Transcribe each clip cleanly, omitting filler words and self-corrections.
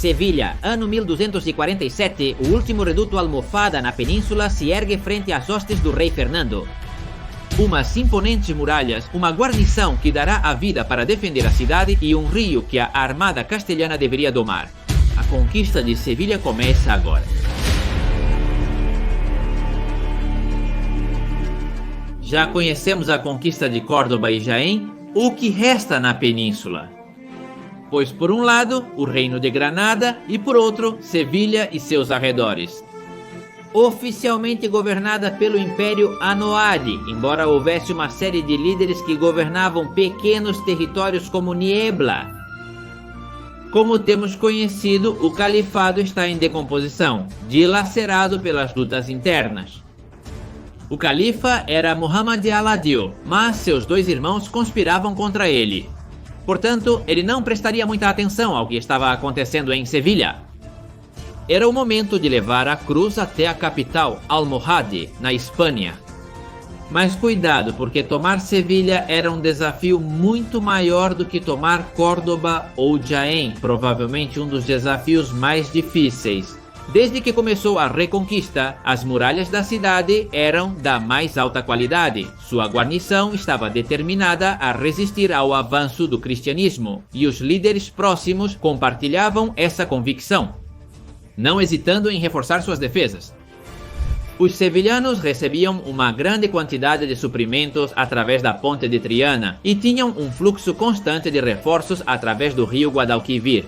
Sevilha, ano 1247, o último reduto almofada na península se ergue frente às hostes do rei Fernando. Umas imponentes muralhas, uma guarnição que dará a vida para defender a cidade e um rio que a armada castelhana deveria domar. A conquista de Sevilha começa agora. Já conhecemos a conquista de Córdoba e Jaén, o que resta na península? Pois por um lado, o reino de Granada e por outro, Sevilha e seus arredores. Oficialmente governada pelo Império Almohade, embora houvesse uma série de líderes que governavam pequenos territórios como Niebla. Como temos conhecido, o califado está em decomposição, dilacerado pelas lutas internas. O califa era Muhammad al-Adil, mas seus dois irmãos conspiravam contra ele. Portanto, ele não prestaria muita atenção ao que estava acontecendo em Sevilha. Era o momento de levar a cruz até a capital, Almohade, na Espanha. Mas cuidado, porque tomar Sevilha era um desafio muito maior do que tomar Córdoba ou Jaén, provavelmente um dos desafios mais difíceis. Desde que começou a Reconquista, as muralhas da cidade eram da mais alta qualidade. Sua guarnição estava determinada a resistir ao avanço do cristianismo, e os líderes próximos compartilhavam essa convicção, não hesitando em reforçar suas defesas. Os sevilhanos recebiam uma grande quantidade de suprimentos através da ponte de Triana e tinham um fluxo constante de reforços através do rio Guadalquivir.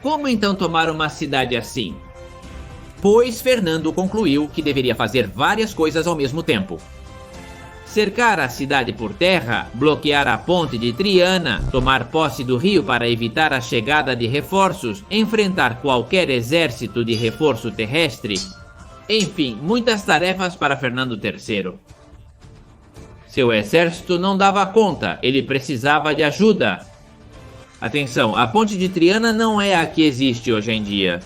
Como então tomar uma cidade assim? Pois Fernando concluiu que deveria fazer várias coisas ao mesmo tempo. Cercar a cidade por terra, bloquear a ponte de Triana, tomar posse do rio para evitar a chegada de reforços, enfrentar qualquer exército de reforço terrestre. Enfim, muitas tarefas para Fernando III. Seu exército não dava conta, ele precisava de ajuda. Atenção, a ponte de Triana não é a que existe hoje em dia.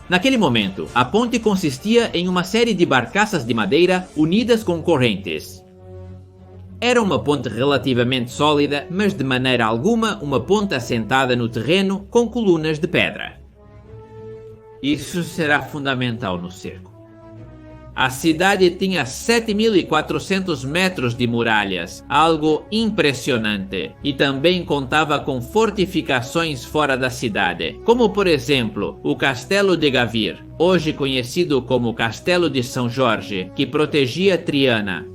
Naquele momento, a ponte consistia em uma série de barcaças de madeira unidas com correntes. Era uma ponte relativamente sólida, mas de maneira alguma uma ponte assentada no terreno com colunas de pedra. Isso será fundamental no cerco. A cidade tinha 7.400 metros de muralhas, algo impressionante, e também contava com fortificações fora da cidade, como por exemplo o Castelo de Gavir, hoje conhecido como Castelo de São Jorge, que protegia Triana.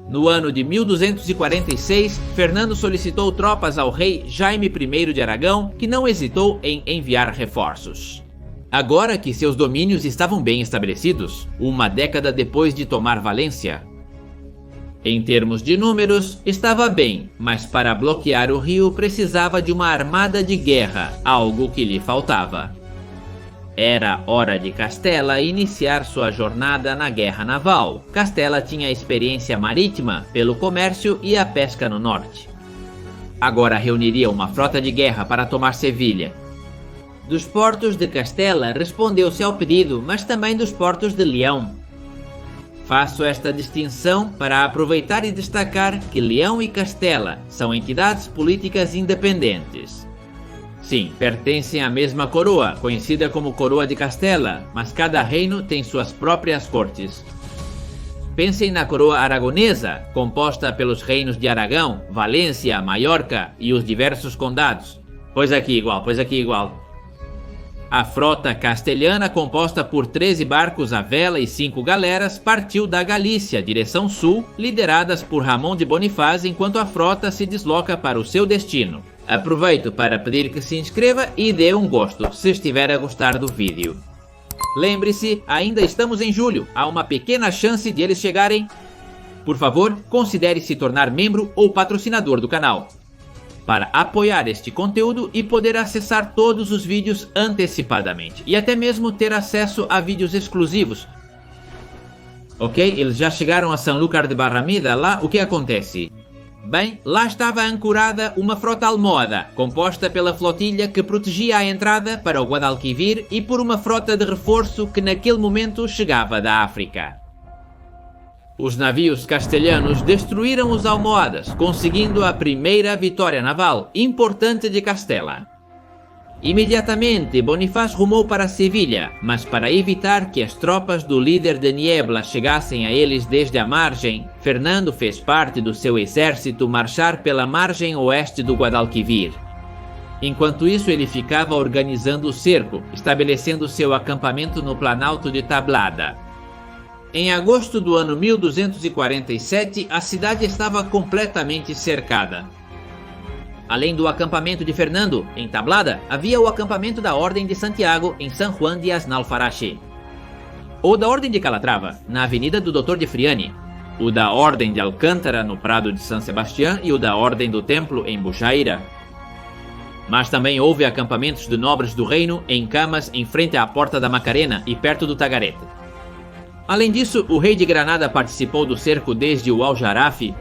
No ano de 1246, Fernando solicitou tropas ao rei Jaime I de Aragão, que não hesitou em enviar reforços. Agora que seus domínios estavam bem estabelecidos, uma década depois de tomar Valência. Em termos de números, estava bem, mas para bloquear o rio precisava de uma armada de guerra, algo que lhe faltava. Era hora de Castela iniciar sua jornada na guerra naval. Castela tinha experiência marítima pelo comércio e a pesca no norte. Agora reuniria uma frota de guerra para tomar Sevilha. Dos portos de Castela respondeu-se ao pedido, mas também dos portos de Leão. Faço esta distinção para aproveitar e destacar que Leão e Castela são entidades políticas independentes. Sim, pertencem à mesma coroa, conhecida como Coroa de Castela, mas cada reino tem suas próprias cortes. Pensem na coroa aragonesa, composta pelos reinos de Aragão, Valência, Maiorca e os diversos condados. Pois aqui igual. A frota castelhana, composta por 13 barcos à vela e 5 galeras, partiu da Galícia, direção sul, lideradas por Ramon de Bonifaz, enquanto a frota se desloca para o seu destino. Aproveito para pedir que se inscreva e dê um gosto, se estiver a gostar do vídeo. Lembre-se, ainda estamos em julho, há uma pequena chance de eles chegarem. Por favor, considere se tornar membro ou patrocinador do canal, para apoiar este conteúdo e poder acessar todos os vídeos antecipadamente, e até mesmo ter acesso a vídeos exclusivos. Ok, eles já chegaram a Sanlúcar de Barrameda. Lá o que acontece? Bem, lá estava ancorada uma frota almohada, composta pela flotilha que protegia a entrada para o Guadalquivir e por uma frota de reforço que naquele momento chegava da África. Os navios castelhanos destruíram os almohadas, conseguindo a primeira vitória naval importante de Castela. Imediatamente, Bonifaz rumou para Sevilha, mas para evitar que as tropas do líder de Niebla chegassem a eles desde a margem, Fernando fez parte do seu exército marchar pela margem oeste do Guadalquivir. Enquanto isso, ele ficava organizando o cerco, estabelecendo seu acampamento no Planalto de Tablada. Em agosto do ano 1247, a cidade estava completamente cercada. Além do acampamento de Fernando, em Tablada, havia o acampamento da Ordem de Santiago, em San Juan de Aznalfarache. O da Ordem de Calatrava, na Avenida do Dr. de Friani. O da Ordem de Alcântara, no Prado de San Sebastián, e o da Ordem do Templo, em Bujaira. Mas também houve acampamentos de nobres do reino em camas em frente à Porta da Macarena e perto do Tagarete. Além disso, o rei de Granada participou do cerco desde o Aljarafe.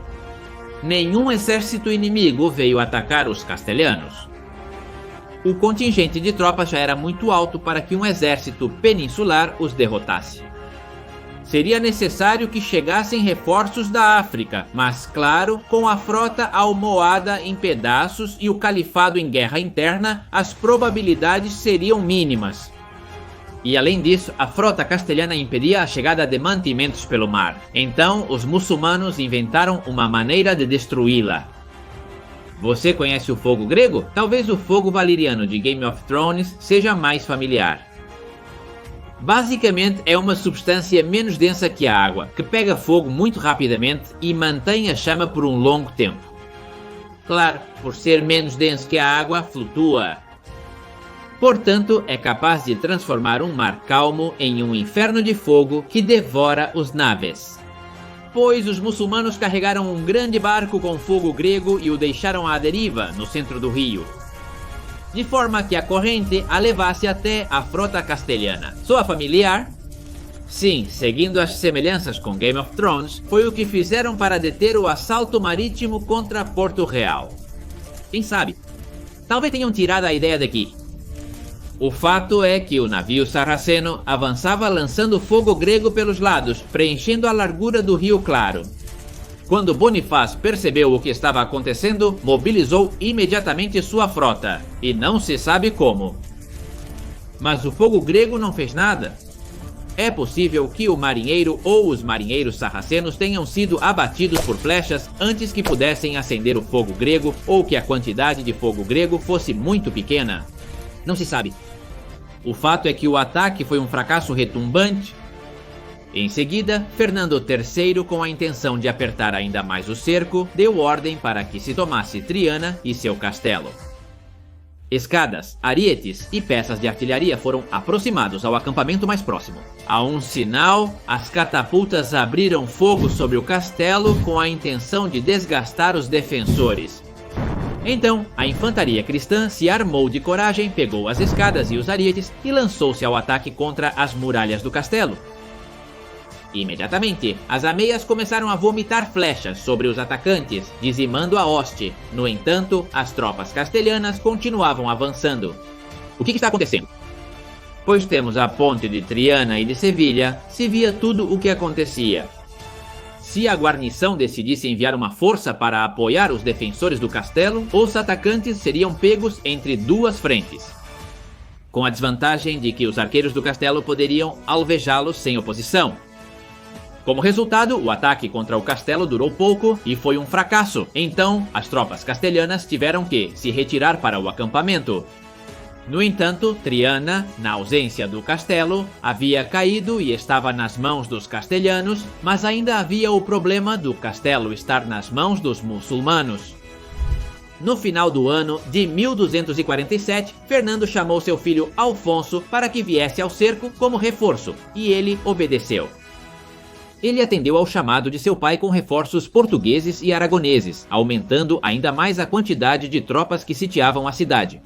Nenhum exército inimigo veio atacar os castelhanos. O contingente de tropas já era muito alto para que um exército peninsular os derrotasse. Seria necessário que chegassem reforços da África, mas claro, com a frota almoada em pedaços e o califado em guerra interna, as probabilidades seriam mínimas. E além disso, a frota castelhana impedia a chegada de mantimentos pelo mar. Então, os muçulmanos inventaram uma maneira de destruí-la. Você conhece o fogo grego? Talvez o fogo valeriano de Game of Thrones seja mais familiar. Basicamente, é uma substância menos densa que a água, que pega fogo muito rapidamente e mantém a chama por um longo tempo. Claro, por ser menos denso que a água, flutua. Portanto, é capaz de transformar um mar calmo em um inferno de fogo que devora os naves. Pois os muçulmanos carregaram um grande barco com fogo grego e o deixaram à deriva no centro do rio, de forma que a corrente a levasse até a frota castelhana. Soa familiar? Sim, seguindo as semelhanças com Game of Thrones, foi o que fizeram para deter o assalto marítimo contra Porto Real. Quem sabe? Talvez tenham tirado a ideia daqui. O fato é que o navio sarraceno avançava lançando fogo grego pelos lados, preenchendo a largura do Rio Claro. Quando Bonifaz percebeu o que estava acontecendo, mobilizou imediatamente sua frota, e não se sabe como. Mas o fogo grego não fez nada. É possível que o marinheiro ou os marinheiros sarracenos tenham sido abatidos por flechas antes que pudessem acender o fogo grego, ou que a quantidade de fogo grego fosse muito pequena. Não se sabe. O fato é que o ataque foi um fracasso retumbante. Em seguida, Fernando III, com a intenção de apertar ainda mais o cerco, deu ordem para que se tomasse Triana e seu castelo. Escadas, arietes e peças de artilharia foram aproximados ao acampamento mais próximo. A um sinal, as catapultas abriram fogo sobre o castelo com a intenção de desgastar os defensores. Então, a infantaria cristã se armou de coragem, pegou as escadas e os arietes e lançou-se ao ataque contra as muralhas do castelo. Imediatamente, as ameias começaram a vomitar flechas sobre os atacantes, dizimando a hoste. No entanto, as tropas castelhanas continuavam avançando. O que está acontecendo? Pois temos a ponte de Triana e de Sevilha, se via tudo o que acontecia. Se a guarnição decidisse enviar uma força para apoiar os defensores do castelo, os atacantes seriam pegos entre duas frentes, com a desvantagem de que os arqueiros do castelo poderiam alvejá-los sem oposição. Como resultado, o ataque contra o castelo durou pouco e foi um fracasso. Então, as tropas castelhanas tiveram que se retirar para o acampamento. No entanto, Triana, na ausência do castelo, havia caído e estava nas mãos dos castelhanos, mas ainda havia o problema do castelo estar nas mãos dos muçulmanos. No final do ano de 1247, Fernando chamou seu filho Alfonso para que viesse ao cerco como reforço, e ele obedeceu. Ele atendeu ao chamado de seu pai com reforços portugueses e aragoneses, aumentando ainda mais a quantidade de tropas que sitiavam a cidade.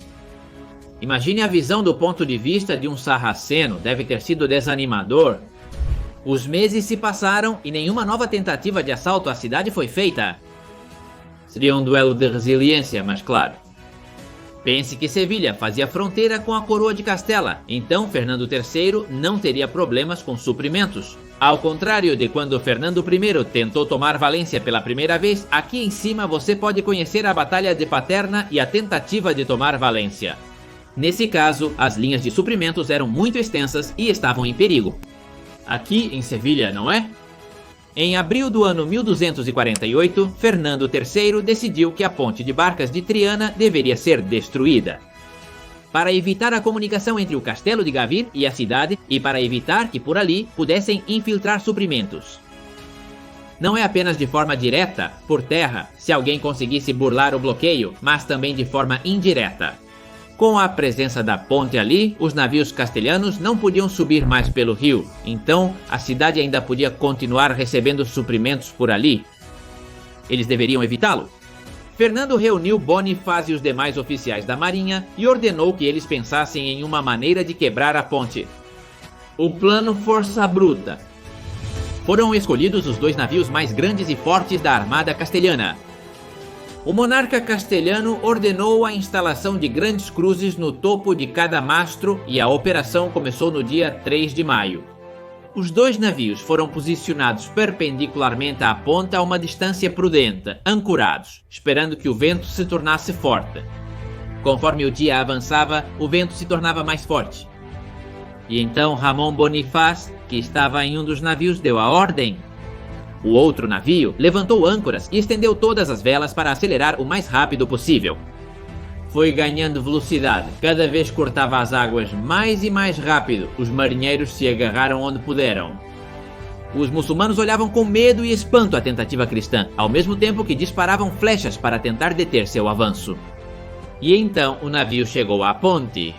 Imagine a visão do ponto de vista de um sarraceno, deve ter sido desanimador. Os meses se passaram e nenhuma nova tentativa de assalto à cidade foi feita. Seria um duelo de resiliência, mas claro. Pense que Sevilha fazia fronteira com a coroa de Castela, então Fernando III não teria problemas com suprimentos. Ao contrário de quando Fernando I tentou tomar Valência pela primeira vez, aqui em cima você pode conhecer a Batalha de Paterna e a tentativa de tomar Valência. Nesse caso, as linhas de suprimentos eram muito extensas e estavam em perigo. Aqui em Sevilha, não é? Em abril do ano 1248, Fernando III decidiu que a ponte de barcas de Triana deveria ser destruída. Para evitar a comunicação entre o castelo de Gavir e a cidade e para evitar que por ali pudessem infiltrar suprimentos. Não é apenas de forma direta, por terra, se alguém conseguisse burlar o bloqueio, mas também de forma indireta. Com a presença da ponte ali, os navios castelhanos não podiam subir mais pelo rio, então a cidade ainda podia continuar recebendo suprimentos por ali. Eles deveriam evitá-lo. Fernando reuniu Bonifaz e os demais oficiais da marinha e ordenou que eles pensassem em uma maneira de quebrar a ponte. O plano Força Bruta. Foram escolhidos os 2 navios mais grandes e fortes da armada castelhana. O monarca castelhano ordenou a instalação de grandes cruzes no topo de cada mastro e a operação começou no dia 3 de maio. Os 2 navios foram posicionados perpendicularmente à ponta a uma distância prudente, ancorados, esperando que o vento se tornasse forte. Conforme o dia avançava, o vento se tornava mais forte. E então Ramon Bonifaz, que estava em um dos navios, deu a ordem. O outro navio levantou âncoras e estendeu todas as velas para acelerar o mais rápido possível. Foi ganhando velocidade, cada vez cortava as águas mais e mais rápido. Os marinheiros se agarraram onde puderam. Os muçulmanos olhavam com medo e espanto a tentativa cristã, ao mesmo tempo que disparavam flechas para tentar deter seu avanço. E então o navio chegou à ponte.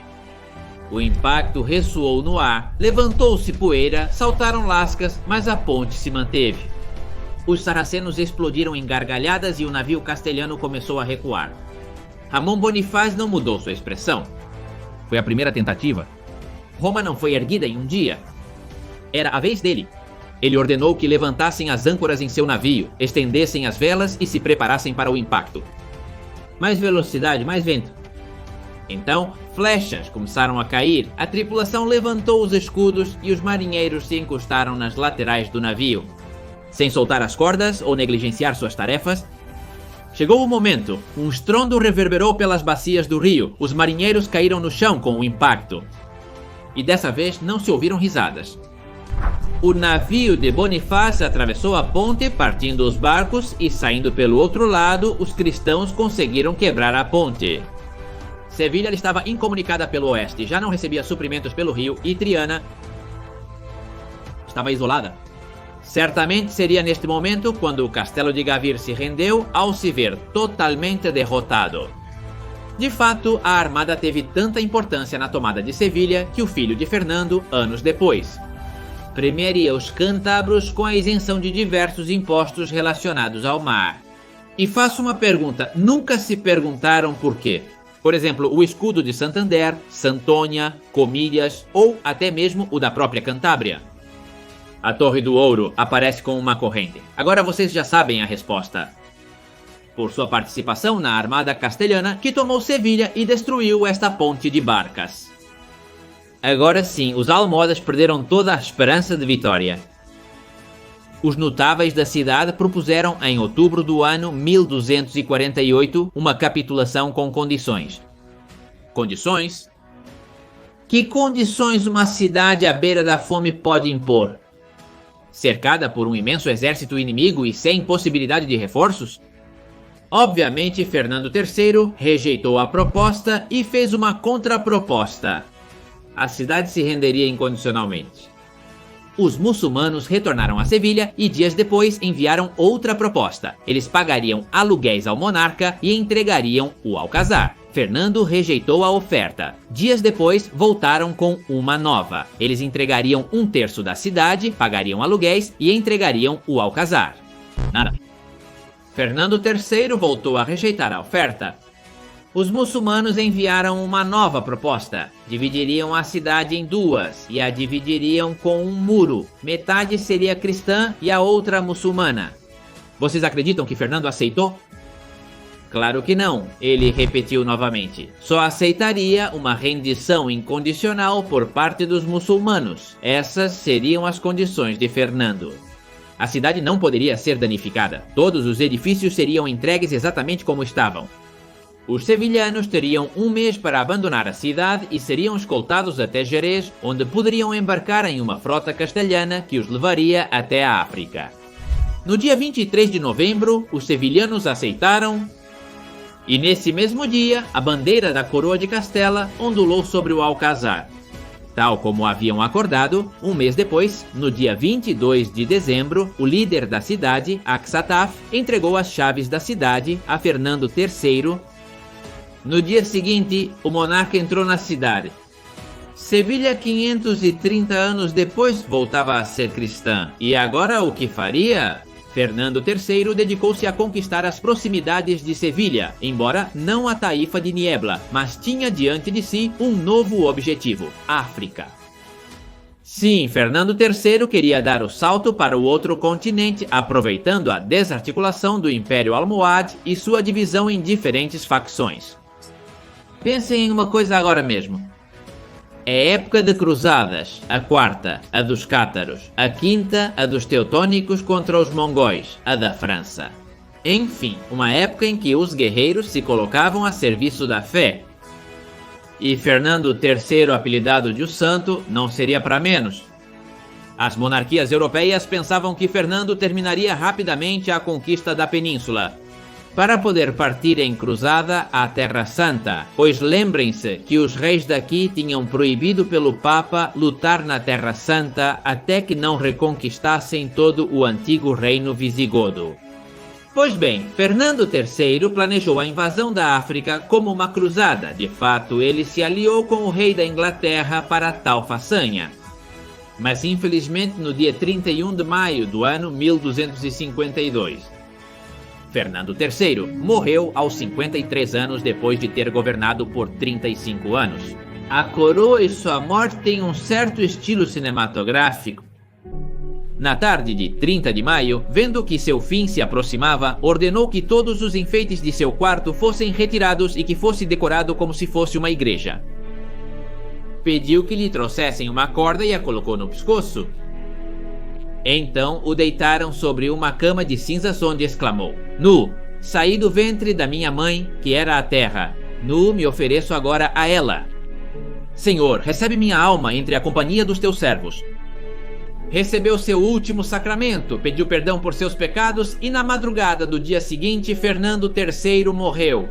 O impacto ressoou no ar, levantou-se poeira, saltaram lascas, mas a ponte se manteve. Os saracenos explodiram em gargalhadas e o navio castelhano começou a recuar. Ramon Bonifaz não mudou sua expressão. Foi a primeira tentativa. Roma não foi erguida em um dia. Era a vez dele. Ele ordenou que levantassem as âncoras em seu navio, estendessem as velas e se preparassem para o impacto. Mais velocidade, mais vento. Então, flechas começaram a cair, a tripulação levantou os escudos e os marinheiros se encostaram nas laterais do navio. Sem soltar as cordas ou negligenciar suas tarefas, chegou o momento. Um estrondo reverberou pelas bacias do rio. Os marinheiros caíram no chão com o impacto. E dessa vez não se ouviram risadas. O navio de Bonifaz atravessou a ponte, partindo os barcos, e saindo pelo outro lado, os cristãos conseguiram quebrar a ponte. Sevilha estava incomunicada pelo oeste, já não recebia suprimentos pelo rio e Triana estava isolada. Certamente seria neste momento quando o castelo de Gavir se rendeu ao se ver totalmente derrotado. De fato, a armada teve tanta importância na tomada de Sevilha que o filho de Fernando, anos depois, premiaria os cântabros com a isenção de diversos impostos relacionados ao mar. E faço uma pergunta, nunca se perguntaram por quê? Por exemplo, o escudo de Santander, Santônia, Comilhas ou até mesmo o da própria Cantábria. A Torre do Ouro aparece com uma corrente. Agora vocês já sabem a resposta. Por sua participação na armada castelhana que tomou Sevilha e destruiu esta ponte de barcas. Agora sim, os almohadas perderam toda a esperança de vitória. Os notáveis da cidade propuseram em outubro do ano 1248 uma capitulação com condições. Condições? Que condições uma cidade à beira da fome pode impor? Cercada por um imenso exército inimigo e sem possibilidade de reforços? Obviamente, Fernando III rejeitou a proposta e fez uma contraproposta. A cidade se renderia incondicionalmente. Os muçulmanos retornaram a Sevilha e dias depois enviaram outra proposta. Eles pagariam aluguéis ao monarca e entregariam o alcazar. Fernando rejeitou a oferta. Dias depois, voltaram com uma nova. Eles entregariam 1/3 da cidade, pagariam aluguéis e entregariam o alcazar. Nada. Fernando III voltou a rejeitar a oferta. Os muçulmanos enviaram uma nova proposta. Dividiriam a cidade em duas e a dividiriam com um muro. Metade seria cristã e a outra muçulmana. Vocês acreditam que Fernando aceitou? Claro que não, ele repetiu novamente. Só aceitaria uma rendição incondicional por parte dos muçulmanos. Essas seriam as condições de Fernando. A cidade não poderia ser danificada. Todos os edifícios seriam entregues exatamente como estavam. Os sevilhanos teriam um mês para abandonar a cidade e seriam escoltados até Jerez, onde poderiam embarcar em uma frota castelhana que os levaria até a África. No dia 23 de novembro, os sevilhanos aceitaram, e nesse mesmo dia, a bandeira da coroa de Castela ondulou sobre o Alcázar. Tal como haviam acordado, um mês depois, no dia 22 de dezembro, o líder da cidade, Axataf, entregou as chaves da cidade a Fernando III. No dia seguinte, o monarca entrou na cidade. Sevilha, 530 anos depois, voltava a ser cristã. E agora o que faria? Fernando III dedicou-se a conquistar as proximidades de Sevilha, embora não a Taifa de Niebla, mas tinha diante de si um novo objetivo: África. Sim, Fernando III queria dar o salto para o outro continente, aproveitando a desarticulação do Império Almohade e sua divisão em diferentes facções. Pensem em uma coisa agora mesmo. É época de cruzadas, a quarta, a dos cátaros, a quinta, a dos teutônicos contra os mongóis, a da França. Enfim, uma época em que os guerreiros se colocavam a serviço da fé. E Fernando III, apelidado de o Santo, não seria para menos. As monarquias europeias pensavam que Fernando terminaria rapidamente a conquista da península, para poder partir em cruzada à Terra Santa, pois lembrem-se que os reis daqui tinham proibido pelo Papa lutar na Terra Santa até que não reconquistassem todo o antigo reino visigodo. Pois bem, Fernando III planejou a invasão da África como uma cruzada. De fato, ele se aliou com o rei da Inglaterra para tal façanha. Mas infelizmente no dia 31 de maio do ano 1252, Fernando III morreu aos 53 anos depois de ter governado por 35 anos. A coroa e sua morte têm um certo estilo cinematográfico. Na tarde de 30 de maio, vendo que seu fim se aproximava, ordenou que todos os enfeites de seu quarto fossem retirados e que fosse decorado como se fosse uma igreja. Pediu que lhe trouxessem uma corda e a colocou no pescoço. Então o deitaram sobre uma cama de cinzas onde exclamou: Nu, saí do ventre da minha mãe, que era a terra. Nu, me ofereço agora a ela. Senhor, recebe minha alma entre a companhia dos teus servos. Recebeu seu último sacramento, pediu perdão por seus pecados e na madrugada do dia seguinte, Fernando III morreu.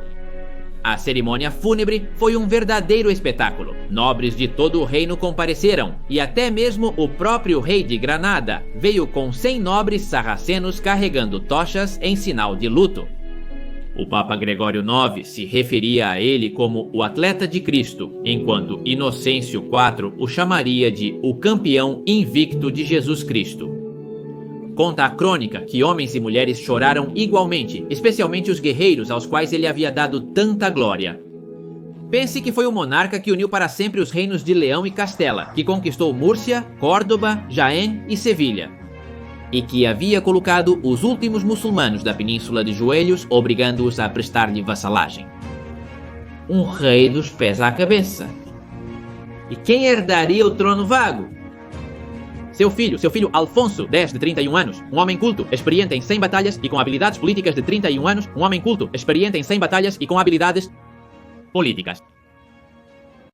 A cerimônia fúnebre foi um verdadeiro espetáculo. Nobres de todo o reino compareceram, e até mesmo o próprio rei de Granada veio com 100 nobres sarracenos carregando tochas em sinal de luto. O Papa Gregório IX se referia a ele como o atleta de Cristo, enquanto Inocêncio IV o chamaria de o campeão invicto de Jesus Cristo. Conta a crônica que homens e mulheres choraram igualmente, especialmente os guerreiros aos quais ele havia dado tanta glória. Pense que foi o monarca que uniu para sempre os reinos de Leão e Castela, que conquistou Múrcia, Córdoba, Jaén e Sevilha, e que havia colocado os últimos muçulmanos da península de joelhos, obrigando-os a prestar-lhe vassalagem. Um rei dos pés à cabeça. E quem herdaria o trono vago? Seu filho Alfonso X, de 31 anos, um homem culto, experiente em 100 batalhas e com habilidades políticas de 31 anos, um homem culto, experiente em 100 batalhas e com habilidades políticas.